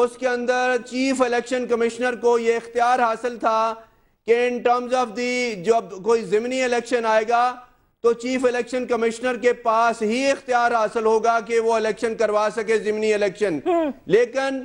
اس کے اندر chief election commissioner کو یہ اختیار حاصل تھا کہ ان ٹرمز آف دی جب کوئی ضمنی الیکشن آئے گا تو چیف الیکشن کمشنر کے پاس ہی اختیار حاصل ہوگا کہ وہ الیکشن کروا سکے ضمنی الیکشن. لیکن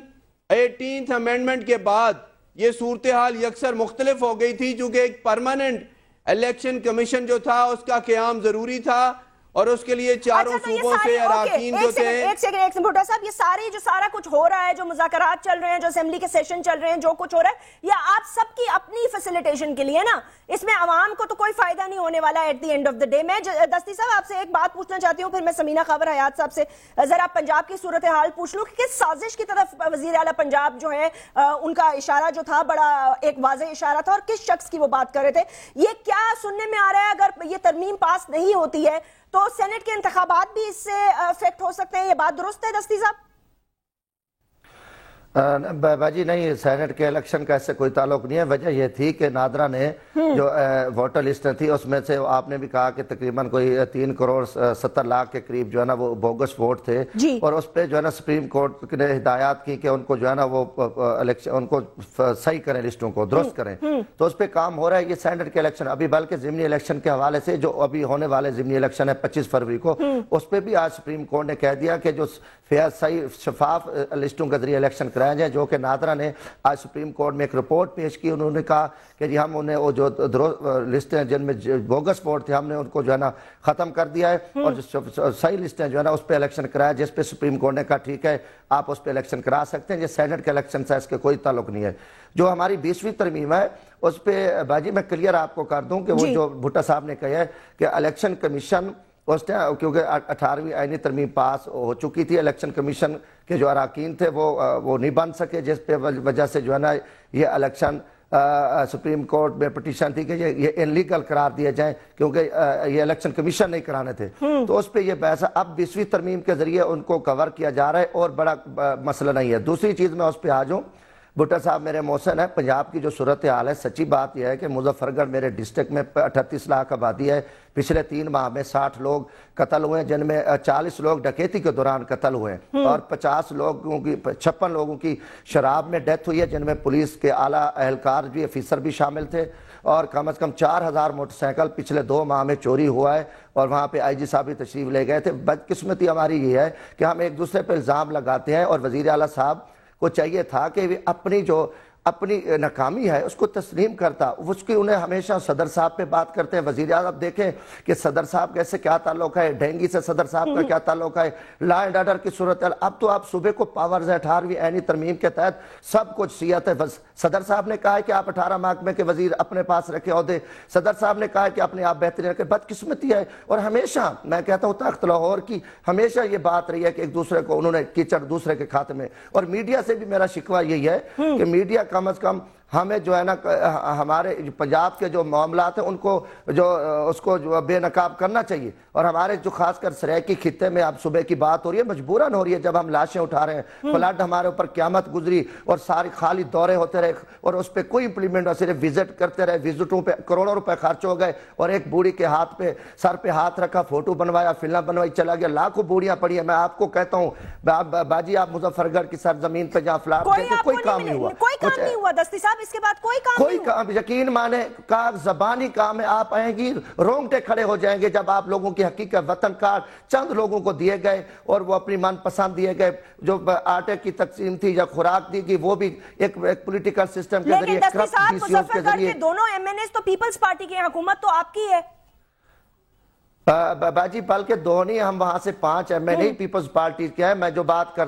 18th امینڈمنٹ کے بعد یہ صورتحال یکسر مختلف ہو گئی تھی چونکہ ایک پرماننٹ الیکشن کمیشن جو تھا اس کا قیام ضروری تھا اور اس کے لیے چاروں صوبوں سے اراکین جو تھے. ایک سیکنڈ بھٹو صاحب، یہ سارا کچھ ہو رہا ہے، جو مذاکرات چل رہے ہیں، جو اسمبلی کے سیشن چل رہے ہیں، جو کچھ ہو رہا ہے، یہ آپ سب کی اپنی فیسیلیٹیشن کے لیے نا، اس میں عوام کو تو کوئی فائدہ نہیں ہونے والا at the end of the day. میں دستی صاحب آپ سے ایک بات پوچھنا چاہتی ہوں، پھر میں سمینہ خاور حیات صاحب سے ذرا پنجاب کی صورتحال پوچھ لوں کہ سازش کی طرف وزیر اعلیٰ پنجاب جو ہے ان کا اشارہ جو تھا بڑا ایک واضح اشارہ تھا، اور کس شخص کی وہ بات کر رہے تھے. یہ کیا سننے میں آ رہا ہے اگر یہ ترمیم پاس نہیں ہوتی ہے تو سینٹ کے انتخابات بھی اس سے افیکٹ ہو سکتے ہیں؟ یہ بات درست ہے دستی صاحب؟ باجی نہیں، سینٹ کے الیکشن کا اس سے کوئی تعلق نہیں ہے. وجہ یہ تھی کہ نادرا نے جو ووٹر لسٹ تھی اس میں سے آپ نے بھی کہا کہ تقریباً کوئی 3 کروڑ 70 لاکھ کے قریب جو ہے نا وہ بوگس ووٹ تھے، اور اس پہ جو ہے نا سپریم کورٹ نے ہدایات کی کہ ان کو جو ہے نا وہ الیکشن ان کو صحیح کریں، لسٹوں کو درست کریں. تو اس پہ کام ہو رہا ہے. یہ سینٹ کے الیکشن ابھی بلکہ ضمنی الیکشن کے حوالے سے جو ابھی ہونے والے ضمنی الیکشن ہے 25 فروری کو، اس پہ بھی آج سپریم کورٹ نے کہہ دیا کہ جو فیئر صحیح شفاف لسٹوں کے ذریعے الیکشن کرائے جائیں، جو کہ نادرا نے آج سپریم کورٹ میں ایک رپورٹ پیش کی. انہوں نے کہا کہ جی ہم انہیں وہ جو لسٹیں جن میں بوگس ووٹ تھے ہم نے ان کو جو ہے نا ختم کر دیا ہے، اور جو صحیح لسٹیں جو ہے نا اس پہ الیکشن کرایا، جس پہ سپریم کورٹ نے کہا ٹھیک ہے آپ اس پہ الیکشن کرا سکتے ہیں. یہ سینٹ کے الیکشن سے اس کے کوئی تعلق نہیں ہے. جو ہماری 20ویں ترمیم ہے اس پہ باجی میں کلیئر آپ کو کر دوں کہ وہ جو بھٹا صاحب نے کہا ہے کہ الیکشن کمیشن اس ٹائم کیونکہ 18ویں آئینی ترمیم پاس ہو چکی تھی، الیکشن کمیشن کے جو اراکین تھے وہ نہیں بن سکے، جس پہ وجہ سے جو ہے نا یہ الیکشن سپریم کورٹ میں پٹیشن تھی کہ یہ انلیگل قرار دیا جائیں کیونکہ یہ الیکشن کمیشن نہیں کرانے تھے. تو اس پہ یہ بحث اب 20ویں ترمیم کے ذریعے ان کو کور کیا جا رہا ہے اور بڑا مسئلہ نہیں ہے. دوسری چیز میں اس پہ آ جاؤں، بھٹا صاحب میرے محسن ہے، پنجاب کی جو صورتحال ہے، سچی بات یہ ہے کہ مظفر گڑھ میرے ڈسٹرکٹ میں 38 لاکھ آبادی ہے. پچھلے 3 ماہ میں 60 لوگ قتل ہوئے ہیں، جن میں 40 لوگ ڈکیتی کے دوران قتل ہوئے ہیں، اور 56 لوگوں کی شراب میں ڈیتھ ہوئی ہے، جن میں پولیس کے اعلیٰ اہلکار بھی افیسر بھی شامل تھے، اور کم از کم 4000 موٹر سائیکل پچھلے 2 ماہ میں چوری ہوا ہے، اور وہاں پہ آئی جی صاحب بھی تشریف لے گئے تھے. بدقسمتی ہماری یہ ہے کہ ہم ایک دوسرے پہ الزام لگاتے ہیں، اور وزیر اعلیٰ صاحب کو چاہیے تھا کہ اپنی ناکامی ہے اس کو تسلیم کرتا. اس کی انہیں ہمیشہ صدر صاحب پہ بات کرتے ہیں. وزیر اعظم دیکھیں کہ صدر صاحب کیسے کیا تعلق ہے، ڈینگی سے صدر صاحب کا کیا تعلق ہے، لا اینڈ آرڈر کی صورت ہے. اب تو آپ صوبے کو پاورز ہے 18ویں آئینی ترمیم کے تحت سب کچھ سیاحت ہے. صدر صاحب نے کہا ہے کہ آپ 18 محکمے کے وزیر اپنے پاس رکھے عہدے، صدر صاحب نے کہا ہے کہ اپنے آپ بہترین رکھے. بدقسمتی ہے، اور ہمیشہ میں کہتا ہوں تخت لاہور کی ہمیشہ یہ بات رہی ہے کہ ایک دوسرے کو انہوں نے کیچڑ دوسرے کے کھاتے میں. اور میڈیا سے بھی میرا شکوہ یہی ہے کہ میڈیا کم از کم ہمیں جو ہے نا ہمارے پنجاب کے جو معاملات ہیں ان کو اس کو جو بے نقاب کرنا چاہیے. اور ہمارے جو خاص کر سریکی خطے میں اب صبح کی بات ہو رہی ہے، مجبوراً ہو رہی ہے، جب ہم لاشیں اٹھا رہے ہیں، فلڈ ہمارے اوپر قیامت گزری اور سارے خالی دورے ہوتے رہے، اور اس پہ کوئی امپلیمنٹ، صرف وزٹ کرتے رہے، وزٹوں پہ کروڑوں روپے خرچ ہو گئے، اور ایک بوڑھی کے ہاتھ پہ سر پہ ہاتھ رکھا، فوٹو بنوایا، فلم بنوائی، چلا گیا. لاکھوں بوڑیاں پڑی ہیں. میں آپ کو کہتا ہوں باجی آپ مظفر گڑھ کی سرزمین پہ جہاں فلاٹ دیکھیں کوئی کام نہیں ہوا، کوئی کام نہیں ہوا دستی صاحب. اس کے بعد کوئی کام یقین مانے کا زبانی کام ہے. آپ آئیں گی رونگٹے کھڑے ہو جائیں گے جب آپ لوگوں کی حقیقت وطن کارڈ چند لوگوں کو دیے گئے، اور وہ اپنی من پسند دیے گئے. جو آٹے کی تقسیم تھی یا خوراک دی گئی وہ بھی ایک پولیٹیکل سسٹم کے ذریعے، کرپٹ ڈی سی اوز کے ذریعے. دونوں ایم این ایز تو پیپلز پارٹی کے، حکومت تو آپ کی ہے باجی، بلکہ دونوں ہم وہاں سے 5 ایم این اے پیپلز پارٹی کے ہیں. میں جو بات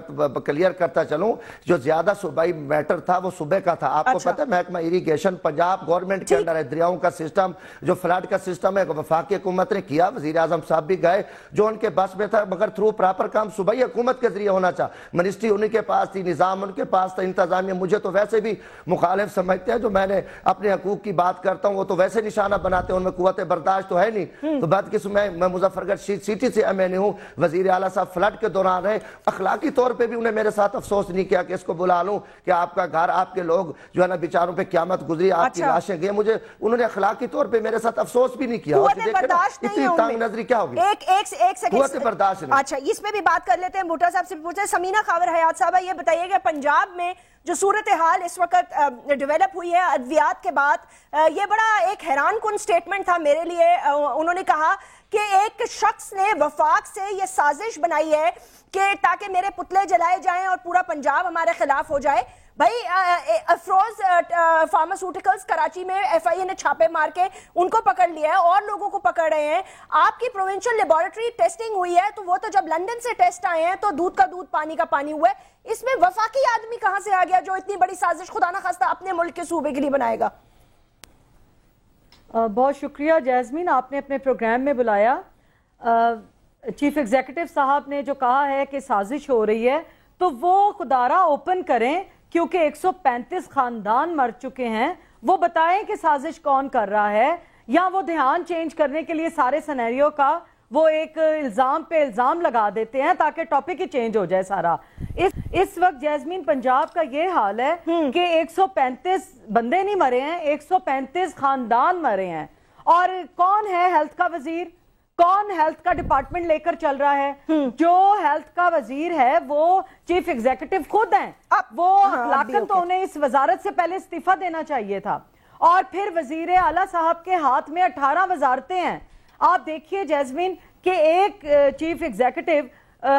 کلیئر کرتا چلوں، جو زیادہ صوبائی میٹر تھا وہ صوبے کا تھا. آپ کو پتہ ہے محکمہ اریگیشن پنجاب گورنمنٹ کے اندر ہے، دریاؤں کا سسٹم، جو فلڈ کا سسٹم ہے وفاقی حکومت نے کیا. وزیر اعظم صاحب بھی گئے جو ان کے بس میں تھا، مگر تھرو پراپر کام صوبائی حکومت کے ذریعے ہونا چاہا. منسٹری انہی کے پاس تھی، نظام ان کے پاس تھا، انتظامیہ. مجھے تو ویسے بھی مخالف سمجھتے ہیں، جو میں نے اپنے حقوق کی بات کرتا ہوں وہ تو ویسے نشانہ بناتے ہیں، ان میں قوت برداشت تو ہے نہیں. تو بات کس میں میں مظفرگڑھ سٹی سے ایم این اے ہوں, وزیر اعلیٰ صاحب فلڈ کے دوران رہے, اخلاقی طور پہ بھی انہیں میرے ساتھ افسوس نہیں کیا کہ اس کو بلا لوں کہ آپ کا گھر, آپ کے لوگ جو ہے نا بیچاروں پہ قیامت گزری, آپ کی لاشیں گئے, مجھے انہوں نے اخلاقی طور پہ میرے ساتھ افسوس بھی نہیں کیا. اتنی تنگ نظری کیا ہوگی, ایک سیکنڈ برداشت نہیں. اچھا اس پہ بھی بات کر لیتے ہیں, بھٹو صاحب سے پوچھتے ہیں. سمینہ خاور حیات صاحبہ یہ بتائیے کہ پنجاب میں جو صورتحال اس وقت ڈیولپ ہوئی ہے ادویات کے بعد, یہ بڑا ایک حیران کن سٹیٹمنٹ تھا میرے لیے. انہوں نے کہا کہ ایک شخص نے وفاق سے یہ سازش بنائی ہے کہ تاکہ میرے پتلے جلائے جائیں اور پورا پنجاب ہمارے خلاف ہو جائے. بھائی افروز فارماسیوٹیکلز کراچی میں ایف آئی اے نے چھاپے مار کے ان کو پکڑ لیا ہے اور لوگوں کو پکڑ رہے ہیں. آپ کی پروونشل لیبارٹری ٹیسٹنگ ہوئی ہے تو وہ تو جب لندن سے ٹیسٹ آئے ہیں تو دودھ کا دودھ پانی کا پانی ہوا ہے. اس میں وفاقی آدمی کہاں سے آ گیا جو اتنی بڑی سازش خدا نہ خواستہ اپنے ملک کے صوبے کے لیے بنائے گا؟ بہت شکریہ جیسمین, آپ نے اپنے پروگرام میں بلایا. چیف ایگزیکٹو صاحب نے جو کہا ہے کہ سازش ہو رہی ہے تو وہ خدارہ اوپن کریں, کیونکہ 135 خاندان مر چکے ہیں. وہ بتائیں کہ سازش کون کر رہا ہے, یا وہ دھیان چینج کرنے کے لیے سارے سینیریو کا وہ ایک الزام پہ الزام لگا دیتے ہیں تاکہ ٹاپک ہی چینج ہو جائے سارا. اس وقت جیسمین پنجاب کا یہ حال ہے کہ 135 بندے نہیں مرے ہیں, 135 خاندان مرے ہیں. اور کون ہے ہیلتھ کا وزیر, کون ہیلتھ کا ڈپارٹمنٹ لے کر چل رہا ہے؟ جو ہیلتھ کا وزیر ہے وہ چیف ایگزیکٹو خود ہیں. وہ اخلاقاً تو انہیں اس وزارت سے پہلے استعفیٰ دینا چاہیے تھا. اور پھر وزیر اعلیٰ صاحب کے ہاتھ میں 18 وزارتیں ہیں. آپ دیکھیے جیسمین کہ ایک چیف ایگزیکٹو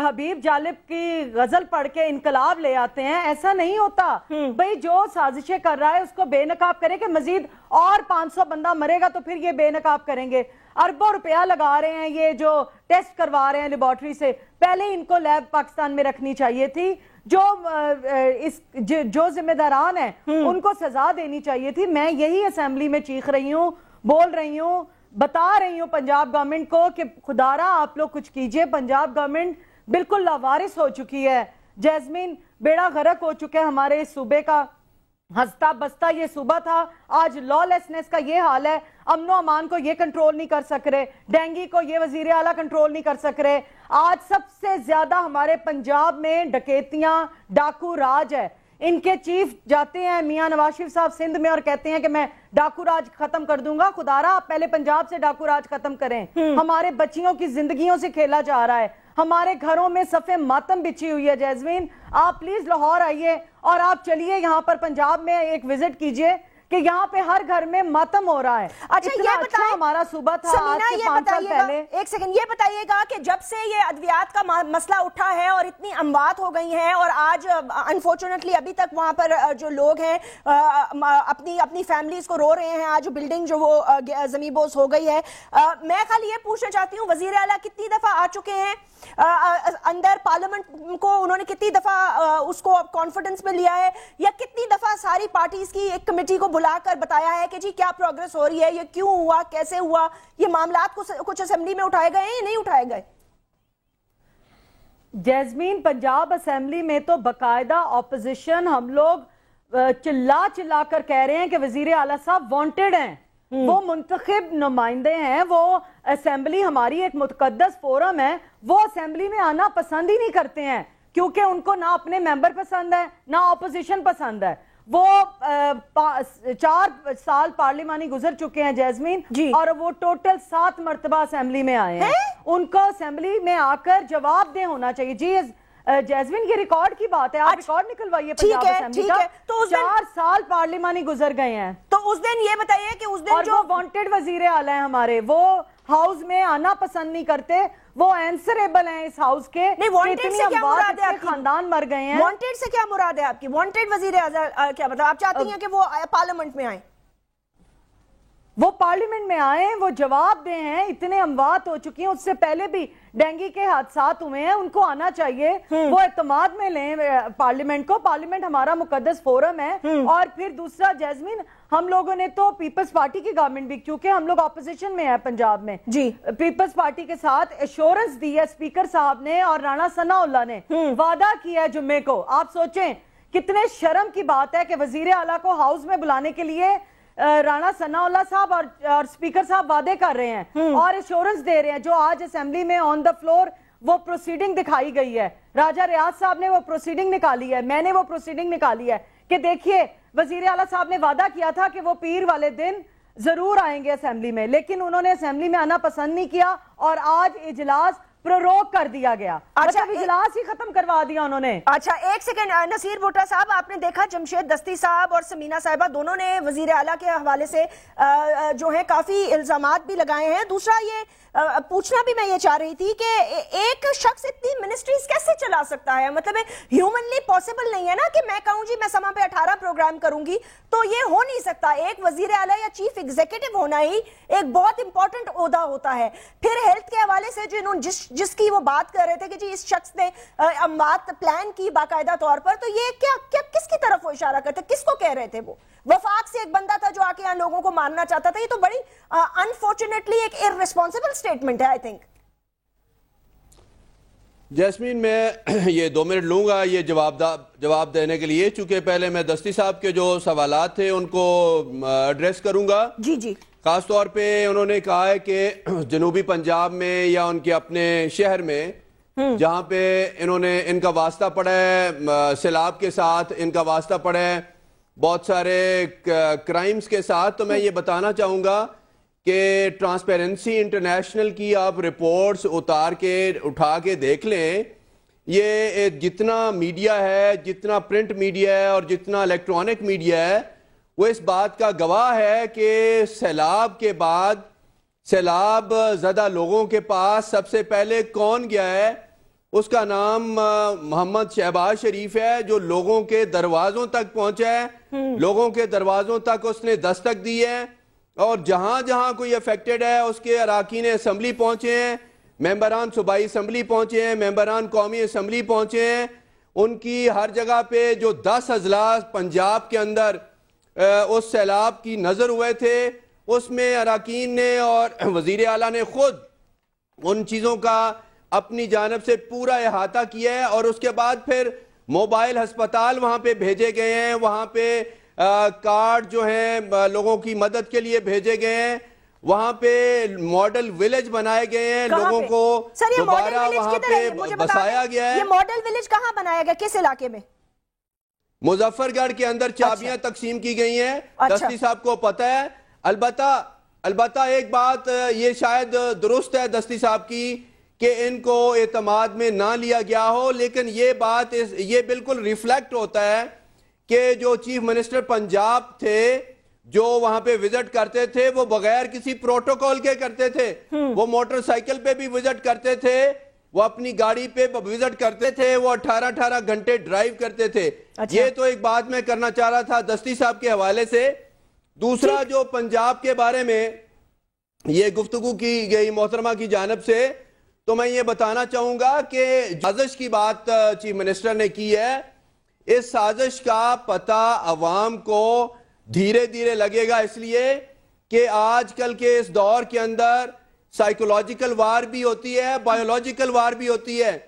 حبیب جالب کی غزل پڑھ کے انقلاب لے آتے ہیں, ایسا نہیں ہوتا. بھئی جو سازشیں کر رہا ہے اس کو بے نقاب کرے کہ مزید اور 500 بندہ مرے گا تو پھر یہ بے نقاب کریں گے. اربوں روپیہ لگا رہے ہیں یہ جو ٹیسٹ کروا رہے ہیں لیبارٹری سے, پہلے ان کو لیب پاکستان میں رکھنی چاہیے تھی. جو ذمہ داران ہیں ان کو سزا دینی چاہیے تھی. میں یہی اسمبلی میں چیخ رہی ہوں, بول رہی ہوں, بتا رہی ہوں پنجاب گورنمنٹ کو کہ خدارہ آپ لوگ کچھ کیجئے. پنجاب گورنمنٹ بالکل لاوارث ہو چکی ہے جیسمین, بیڑا غرق ہو چکے ہمارے اس صوبے کا. ہستا بستا یہ صوبہ تھا, آج لا لیسنس کا یہ حال ہے. امن و امان کو یہ کنٹرول نہیں کر سک رہے, ڈینگی کو یہ وزیر اعلیٰ کنٹرول نہیں کر سک رہے. آج سب سے زیادہ ہمارے پنجاب میں ڈکیتیاں, ڈاکو راج ہے. ان کے چیف جاتے ہیں میاں نواز شریف صاحب سندھ میں اور کہتے ہیں کہ میں ڈاکو راج ختم کر دوں گا. خدارہ آپ پہلے پنجاب سے ڈاکو راج ختم کریں. ہمارے بچیوں کی زندگیوں سے کھیلا جا رہا ہے, ہمارے گھروں میں صفے ماتم بچھی ہوئی ہے. جیسمین آپ پلیز لاہور آئیے اور آپ چلیے یہاں پر پنجاب میں ایک وزٹ کیجئے کہ یہاں پہ ہر گھر میں ماتم ہو رہا ہے. اچھا یہ بتائیں, ہمارا صوبہ تھا آج سے 5 سال پہلے. ایک سیکنڈ یہ بتائیے گا کہ جب سے یہ ادویات کا مسئلہ اٹھا ہے اور اتنی اموات ہو گئی ہیں اور آج انفارچونیٹلی ابھی تک وہاں پر جو لوگ ہیں اپنی فیملیز کو رو رہے ہیں, آج بلڈنگ جو وہ زمین بوس ہو گئی ہے, میں خالی یہ پوچھنا چاہتی ہوں وزیر اعلیٰ کتنی دفعہ آ چکے ہیں اندر پارلیمنٹ کو, انہوں نے کتنی دفعہ اس کو کانفیڈنس میں لیا ہے, یا کتنی دفعہ ساری پارٹیز کی ایک کمیٹی کو بلا کر بتایا ہے کہ جی کیا پروگریس ہو رہی ہے, یہ کیوں ہوا, کیسے ہوا, یہ معاملات کچھ اسمبلی میں اٹھائے گئے ہیں یا نہیں اٹھائے گئے؟ جیسمین پنجاب اسمبلی میں تو باقاعدہ اپوزیشن ہم لوگ چلا کر کہہ رہے ہیں کہ وزیر اعلیٰ صاحب وانٹڈ ہیں, وہ منتخب نمائندے ہیں, وہ اسمبلی ہماری ایک متقدس فورم ہے, وہ اسمبلی میں آنا پسند ہی نہیں کرتے ہیں کیونکہ ان کو نہ اپنے ممبر پسند ہے نہ اپوزیشن پسند ہے. وہ 4 سال پارلیمانی گزر چکے ہیں جیسمین, اور وہ ٹوٹل 7 مرتبہ اسمبلی میں آئے ہیں. ان کو اسمبلی میں آ کر جواب دہ ہونا چاہیے. جی جیسمین یہ ریکارڈ کی بات ہے, آپ ریکارڈ نکلوائیے پنجاب اسمبلی کا. 4 سال پارلیمانی گزر گئے ہیں. تو اس دن یہ بتائیے کہ اس دن جو وانٹڈ وزیر اعلیٰ ہیں ہمارے, وہ ہاؤس میں آنا پسند نہیں کرتے, وہ آنسریبل ہیں اس ہاؤس کے. نہیں وانٹڈ سے کیا مراد ہے آپ کی, خاندان مر گئے ہیں. وانٹڈ سے کیا مراد ہے آپ کی, وانٹڈ وزیر اعظم کیا مطلب, آپ چاہتی ہیں کہ وہ پارلیمنٹ میں آئیں؟ وہ پارلیمنٹ میں آئیں, وہ جواب دیں ہیں. اتنے اموات ہو چکی ہیں, اس سے پہلے بھی ڈینگی کے حادثات ہوئے ہیں, ان کو آنا چاہیے, وہ اعتماد میں لیں پارلیمنٹ کو. پارلیمنٹ ہمارا مقدس فورم ہے. اور پھر دوسرا جیسمین, ہم لوگوں نے تو پیپلز پارٹی کی گورنمنٹ بھی, کیونکہ ہم لوگ اپوزیشن میں ہیں پنجاب میں, پیپلز پارٹی کے ساتھ ایشورنس دی ہے اسپیکر صاحب نے اور رانا ثناء اللہ نے, وعدہ کیا ہے جمعے کو. آپ سوچیں کتنے شرم کی بات ہے کہ وزیر اعلیٰ کو ہاؤس میں بلانے کے لیے رانا ثناء اللہ صاحب اور اسپیکر صاحب وعدے کر رہے ہیں اور ایشورنس دے رہے ہیں، جو آج اسمبلی میں آن دا فلور وہ پروسیڈنگ دکھائی گئی ہے، راجہ ریاض صاحب نے وہ پروسیڈنگ نکالی ہے، میں نے وہ پروسیڈنگ نکالی ہے کہ دیکھیے وزیر اعلیٰ صاحب نے وعدہ کیا تھا کہ وہ پیر والے دن ضرور آئیں گے اسمبلی میں، لیکن انہوں نے اسمبلی میں آنا پسند نہیں کیا اور آج اجلاس پروروگ کر دیا گیا، مطلب اجلاس ہی ختم کروا دیا انہوں نے۔ اچھا ایک سیکنڈ، نصیر بھٹا صاحب، آپ نے دیکھا جمشید دستی صاحب اور سمینہ صاحبہ دونوں نے وزیر اعلیٰ کے حوالے سے جو ہے کافی الزامات بھی لگائے ہیں۔ دوسرا یہ پوچھنا بھی میں یہ چاہ رہی تھی کہ ایک شخص اتنی منسٹریز کیسے چلا سکتا ہے؟ مطلب ہیومنلی پاسبل نہیں ہے نا کہ میں کہوں جی میں سما پہ 18 پروگرام کروں گی، تو یہ ہو نہیں سکتا۔ ایک وزیر اعلیٰ یا چیف ایگزیکٹو ہونا ہی ایک بہت امپورٹنٹ عہدہ ہوتا ہے۔ پھر ہیلتھ کے حوالے سے جس کی وہ بات کر رہے تھے کہ جی اس شخص نے اموات پلان کی باقاعدہ طور پر، تو یہ کیا کس کی طرف وہ اشارہ کرتے، کس کو کہہ رہے تھے؟ وہ وفاق سے ایک بندہ تھا جو آ کے یہاں لوگوں کو مارنا چاہتا تھا۔ یہ تو بڑی انفارچونیٹلی ایک ارریسپانسبل سٹیٹمنٹ ہے آئی تھنک۔ جیسمین میں یہ 2 منٹ لوں گا یہ جواب دینے کے لیے، چونکہ پہلے میں دستی صاحب کے جو سوالات تھے ان کو ایڈریس کروں گا۔ جی جی، خاص طور پہ انہوں نے کہا ہے کہ جنوبی پنجاب میں یا ان کے اپنے شہر میں جہاں پہ انہوں نے ان کا واسطہ پڑا ہے سیلاب کے ساتھ، ان کا واسطہ پڑا ہے بہت سارے کرائمز کے ساتھ، تو میں یہ بتانا چاہوں گا کہ ٹرانسپیرنسی انٹرنیشنل کی آپ رپورٹس اٹھا کے دیکھ لیں، یہ جتنا میڈیا ہے، جتنا پرنٹ میڈیا ہے اور جتنا الیکٹرانک میڈیا ہے، وہ اس بات کا گواہ ہے کہ سیلاب کے بعد سیلاب زدہ لوگوں کے پاس سب سے پہلے کون گیا ہے؟ اس کا نام محمد شہباز شریف ہے، جو لوگوں کے دروازوں تک پہنچا ہے، لوگوں کے دروازوں تک اس نے دستک دی ہے، اور جہاں جہاں کوئی افیکٹڈ ہے اس کے اراکین اسمبلی پہنچے ہیں، ممبران صوبائی اسمبلی پہنچے ہیں، ممبران قومی اسمبلی پہنچے ہیں، ان کی ہر جگہ پہ جو 10 اضلاع پنجاب کے اندر اس سیلاب کی نظر ہوئے تھے، اس میں اراکین نے اور وزیر اعلیٰ نے خود ان چیزوں کا اپنی جانب سے پورا احاطہ کیا ہے، اور اس کے بعد پھر موبائل ہسپتال وہاں پہ بھیجے گئے ہیں، وہاں پہ کارڈ جو ہیں لوگوں کی مدد کے لیے بھیجے گئے ہیں، وہاں پہ ماڈل ویلیج بنائے گئے ہیں، لوگوں کو دوبارہ وہاں پہ بسایا گیا ہے۔ یہ ماڈل ویلیج کہاں بنایا گیا، کس علاقے میں؟ مظفر گڑھ کے اندر چابیاں تقسیم کی گئی ہیں، دستی صاحب کو پتہ ہے۔ البتہ ایک بات یہ شاید درست ہے دستی صاحب کی کہ ان کو اعتماد میں نہ لیا گیا ہو، لیکن یہ بات یہ بالکل ریفلیکٹ ہوتا ہے کہ جو چیف منسٹر پنجاب تھے جو وہاں پہ وزٹ کرتے تھے وہ بغیر کسی پروٹوکول کے کرتے تھے، وہ موٹر سائیکل پہ بھی وزٹ کرتے تھے، وہ اپنی گاڑی پہ وزٹ کرتے تھے، وہ 18 گھنٹے ڈرائیو کرتے تھے۔ یہ تو ایک بات میں کرنا چاہ رہا تھا دستی صاحب کے حوالے سے۔ دوسرا جو پنجاب کے بارے میں یہ گفتگو کی گئی محترمہ کی جانب سے، تو میں یہ بتانا چاہوں گا کہ سازش کی بات چیف منسٹر نے کی ہے، اس سازش کا پتہ عوام کو دھیرے دھیرے لگے گا، اس لیے کہ آج کل کے اس دور کے اندر سائیکولوجیکل وار بھی ہوتی ہے، بایولوجیکل وار بھی ہوتی ہے۔